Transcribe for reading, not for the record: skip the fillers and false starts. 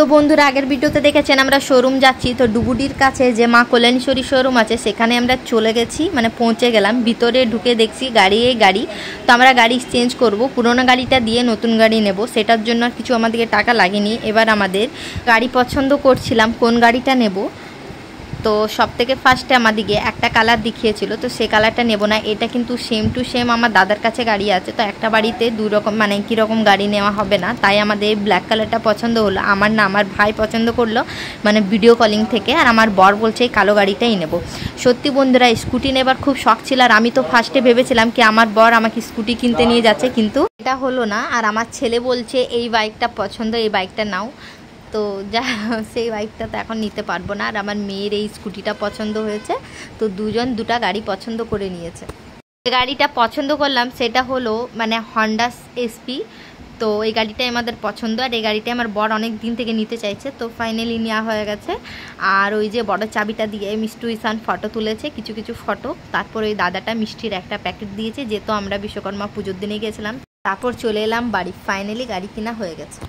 তো বন্ধুরা আগের ভিডিওতে দেখেছেন আমরা শোরুম যাচ্ছি। তো ডুবুডির কাছে যে মা কল্যাণেশ্বরী শোরুম আছে সেখানে আমরা চলে গেছি, মানে পৌঁছে গেলাম। ভিতরে ঢুকে দেখছি গাড়ি। তো আমরা গাড়ি এক্সচেঞ্জ করব, পুরোনো গাড়িটা দিয়ে নতুন গাড়ি নেব। সেটার জন্য আর কিছু আমাদেরকে টাকা লাগেনি। এবার আমাদের গাড়ি পছন্দ করছিলাম কোন গাড়িটা নেব। তো সব থেকে ফার্স্টে আমাদিকে একটা কালার দেখিয়েছিল, তো সেই কালারটা নেব না। এটা কিন্তু সেম টু সেম আমার দাদার কাছে গাড়ি আছে, তো একটা বাড়িতে দুই রকম মানে কীরকম গাড়ি নেওয়া হবে না। তাই আমাদের ব্ল্যাক কালারটা পছন্দ হলো। আমার না, আমার ভাই পছন্দ করলো মানে ভিডিও কলিং থেকে, আর আমার বর বলছে এই কালো গাড়িটাই নেব। সত্যি বন্ধুরা স্কুটি নেবার খুব শখ ছিল, আর আমি তো ফার্স্টে ভেবেছিলাম কি আমার বর আমাকে স্কুটি কিনতে নিয়ে যাচ্ছে, কিন্তু এটা হলো না। আর আমার ছেলে বলছে এই বাইকটা পছন্দ, এই বাইকটা নাও। তো যা সেই বাইকটা তো এখন নিতে পারবো না। আর আমার মেয়ের এই স্কুটিটা পছন্দ হয়েছে, তো দুজন দুটা গাড়ি পছন্দ করে নিয়েছে। যে গাড়িটা পছন্দ করলাম সেটা হলো মানে হন্ডা এসপি। তো এই গাড়িটাই আমাদের পছন্দ, আর এই গাড়িটাই আমার বর অনেক দিন থেকে নিতে চাইছে, তো ফাইনালি নেওয়া হয়ে গেছে। আর ওই যে বড় চাবিটা দিয়ে মিষ্টি ইসান ফটো তুলেছে, কিছু ফটো। তারপর ওই দাদাটা মিষ্টির একটা প্যাকেট দিয়েছে, যেহেতু আমরা বিশ্বকর্মা পুজোর দিনে গিয়েছিলাম। তারপর চলে এলাম বাড়ি। ফাইনালি গাড়ি কেনা হয়ে গেছে।